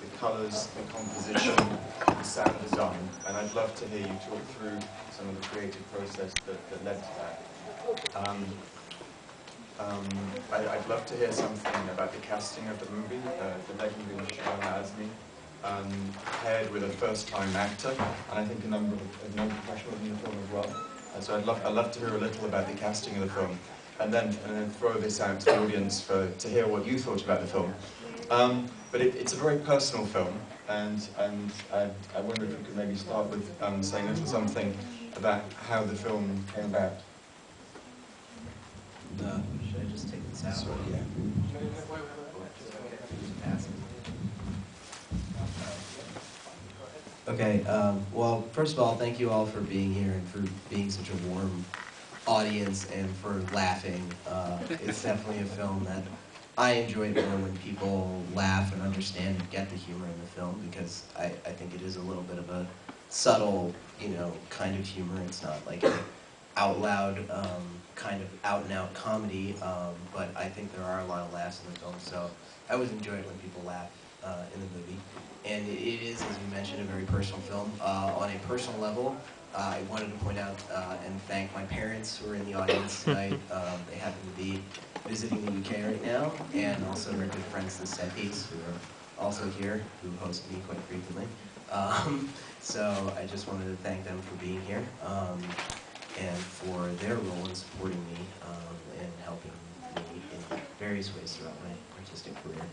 the colours, the composition, the sound design, and I'd love to hear you talk through some of the creative process that led to that. I'd love to hear something about the casting of the movie, the legendary Michelle Asney, paired with a first-time actor, and I think a number of non-professionals in the film as well. So I'd love to hear a little about the casting of the film, and then throw this out to the audience to hear what you thought about the film. But it's a very personal film, and I wonder if we could maybe start with saying a little something about how the film came about. Should I just take this out? Sorry, yeah. Okay, well, first of all, thank you all for being here and for being such a warm audience and for laughing. It's definitely a film that I enjoy more when people laugh and understand and get the humor in the film, because I think it is a little bit of a subtle, kind of humor. It's not like an out loud, kind of out and out comedy, but I think there are a lot of laughs in the film, so I always enjoy it when people laugh in the movie. And it is, as you mentioned, a very personal film. On a personal level, I wanted to point out and thank my parents who are in the audience tonight. They happen to be visiting the UK right now, and also their good friends, the Setties, who are also here, who host me quite frequently. So I just wanted to thank them for being here and for their role in supporting me and helping me in various ways throughout my artistic career.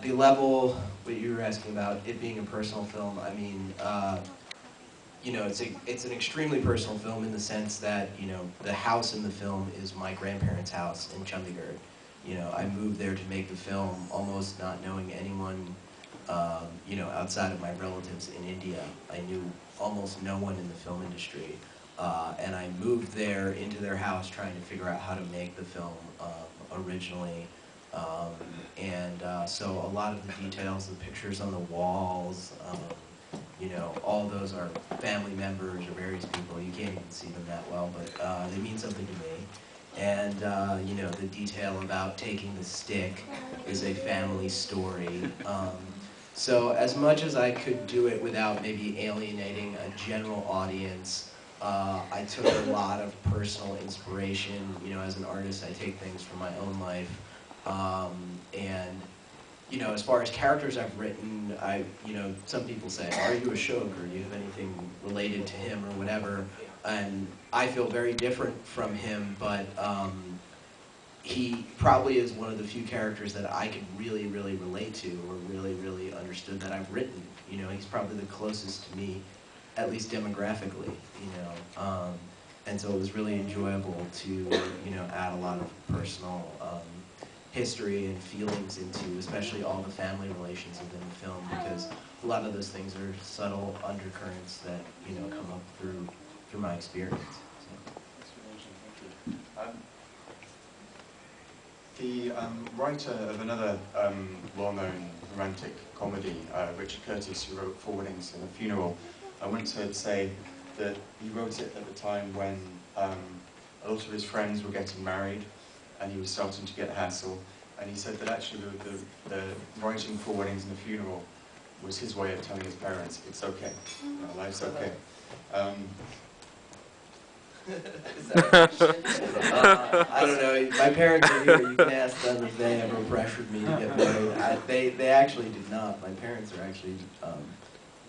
The level, what you were asking about, it being a personal film, I mean, it's an extremely personal film in the sense that, the house in the film is my grandparents' house in Chandigarh. I moved there to make the film almost not knowing anyone, outside of my relatives in India. I knew almost no one in the film industry. And I moved there into their house trying to figure out how to make the film originally. So a lot of the details, the pictures on the walls, all those are family members or various people. You can't even see them that well, but they mean something to me. And, the detail about taking the stick is a family story. So as much as I could do it without maybe alienating a general audience, I took a lot of personal inspiration. As an artist, I take things from my own life. As far as characters I've written, some people say, are you Ashok, or do you have anything related to him, or whatever? And I feel very different from him, but he probably is one of the few characters that I could really, really relate to, or really, really understood that I've written. He's probably the closest to me, at least demographically, and so it was really enjoyable to, add a lot of personal history and feelings into, especially all the family relations within the film, because a lot of those things are subtle undercurrents that come up through my experience. So. The writer of another well-known romantic comedy, Richard Curtis, who wrote Four Weddings and a Funeral, I once heard say that he wrote it at the time when a lot of his friends were getting married, and he was starting to get a hassle, and he said that actually the writing Four Weddings and a Funeral was his way of telling his parents, it's okay, life's okay. I don't know, my parents are here, you can ask them if they ever pressured me to get married. They actually did not. My parents are actually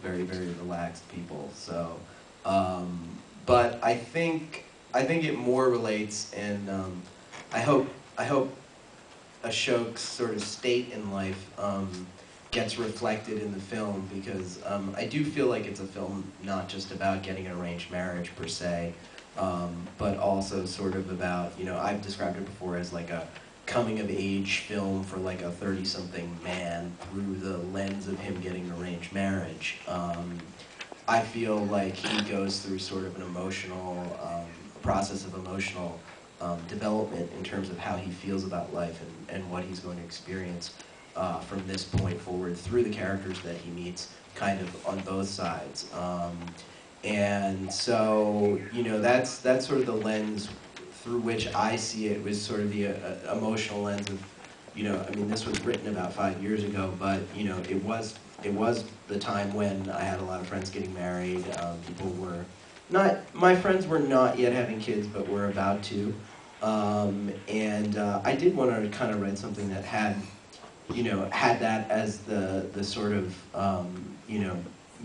very, very relaxed people, so, but I think it more relates, and I hope Ashok's sort of state in life gets reflected in the film, because I do feel like it's a film not just about getting an arranged marriage per se, but also sort of about, I've described it before as like a coming-of-age film for like a 30-something man through the lens of him getting an arranged marriage. I feel like he goes through sort of an emotional process of emotional development in terms of how he feels about life and what he's going to experience from this point forward through the characters that he meets, kind of on both sides. And so, that's sort of the lens through which I see it, was sort of the emotional lens of you know, I mean, this was written about 5 years ago, but you know, it was the time when I had a lot of friends getting married. People were not, my friends were not yet having kids, but were about to. I did want to kind of write something that had, you know, had that as the sort of, you know,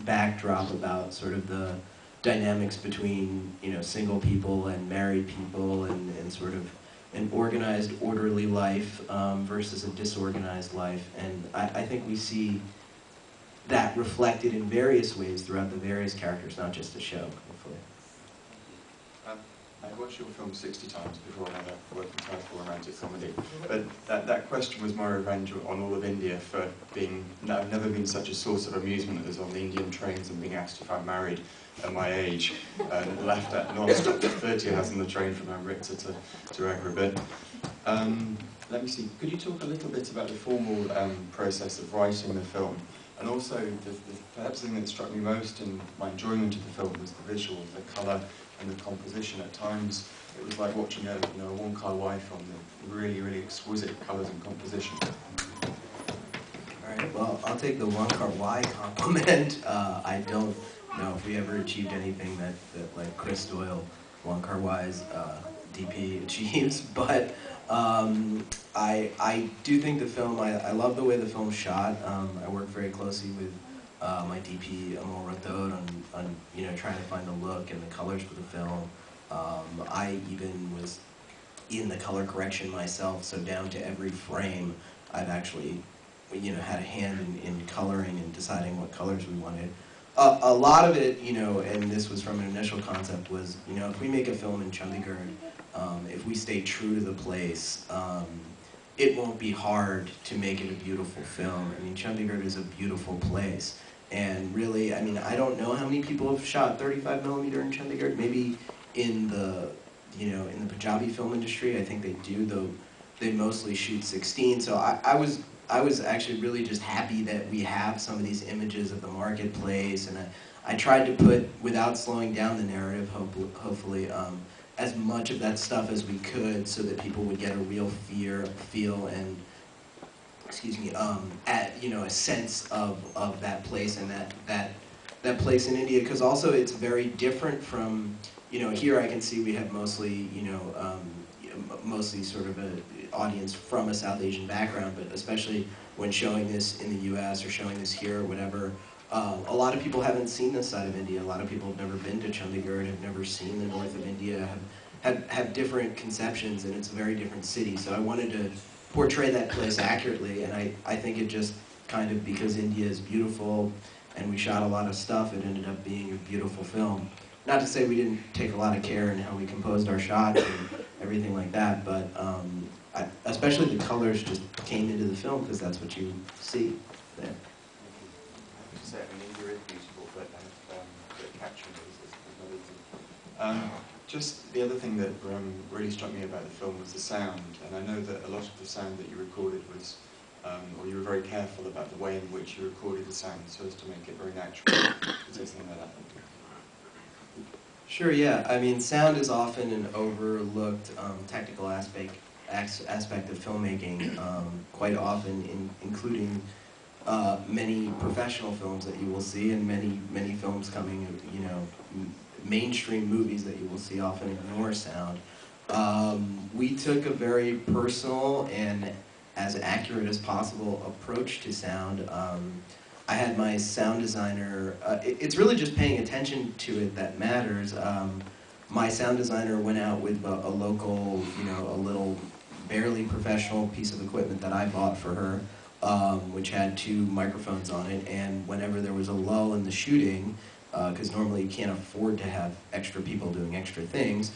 backdrop about sort of the dynamics between, you know, single people and married people, and sort of an organized, orderly life versus a disorganized life. And I think we see that reflected in various ways throughout the various characters, not just the show, hopefully. I watched your film 60 times before I had a working title for romantic comedy, but that question was my revenge on all of India for being, I've never been such a source of amusement as on the Indian trains and being asked if I'm married at my age, and left at non-stop at 30 hours on the train from Amritsar to Agrabah. Let me see, could you talk a little bit about the formal process of writing the film? And also, perhaps the thing that struck me most in my enjoyment of the film was the visuals, the colour and the composition. At times, it was like watching a Wong Kar-wai film, the really, really exquisite colours and composition. All right, well, I'll take the Wong Kar-wai compliment. I don't know if we ever achieved anything that like Chris Doyle, Wong Kar-wai's DP achieves, but I do think the film, I love the way the film's shot. I work very closely with my DP, Amol Rathod, on you know, trying to find the look and the colors for the film. I even was in the color correction myself, so down to every frame, I've actually, you know, had a hand in coloring and deciding what colors we wanted. A lot of it, you know, and this was from an initial concept, was, you know, if we make a film in Chandigarh, if we stay true to the place, it won't be hard to make it a beautiful film. I mean, Chandigarh is a beautiful place. And really, I mean, I don't know how many people have shot 35mm in Chandigarh. Maybe in the, you know, in the Punjabi film industry, I think they do, though they mostly shoot 16. So I was actually really just happy that we have some of these images of the marketplace, and I tried to put, without slowing down the narrative, hopefully, as much of that stuff as we could, so that people would get a real feel, and, excuse me, you know, a sense of that place and that place in India, because also it's very different from, you know, here I can see we have mostly, you know, mostly sort of an audience from a South Asian background, but especially when showing this in the US or showing this here or whatever, a lot of people haven't seen this side of India. A lot of people have never been to Chandigarh, have never seen the north of India, have different conceptions, and it's a very different city. So I wanted to portray that place accurately, and I think it just kind of, because India is beautiful and we shot a lot of stuff, it ended up being a beautiful film. Not to say we didn't take a lot of care in how we composed our shots and everything like that, but especially the colors just came into the film because that's what you see there. I mean, India is beautiful, but capturing it is not easy. Just the other thing that really struck me about the film was the sound, and I know that a lot of the sound that you recorded was, or you were very careful about the way in which you recorded the sound so as to make it very natural. Is there something like that? Sure, yeah. I mean, sound is often an overlooked technical aspect of filmmaking, quite often including many professional films that you will see, and many films coming, you know, mainstream movies that you will see often ignore sound. We took a very personal and as accurate as possible approach to sound. I had my sound designer, it's really just paying attention to it that matters. My sound designer went out with a local, you know, a little barely professional piece of equipment that I bought for her, which had 2 microphones on it, and whenever there was a lull in the shooting, because normally you can't afford to have extra people doing extra things,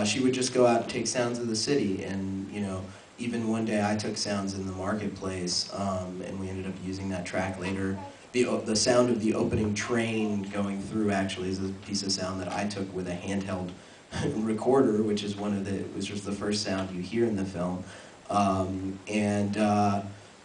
she would just go out and take sounds of the city. And, you know, even one day I took sounds in the marketplace, and we ended up using that track later. The sound of the opening train going through actually is a piece of sound that I took with a handheld recorder, which is was just the first sound you hear in the film.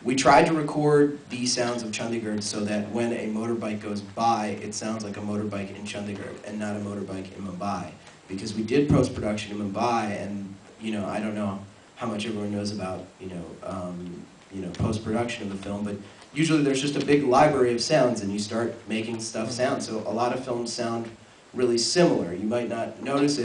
We tried to record the sounds of Chandigarh so that when a motorbike goes by, it sounds like a motorbike in Chandigarh and not a motorbike in Mumbai. Because we did post-production in Mumbai, and, you know, I don't know how much everyone knows about, post-production of a film, but usually there's just a big library of sounds and you start making stuff sound. So a lot of films sound really similar. You might not notice it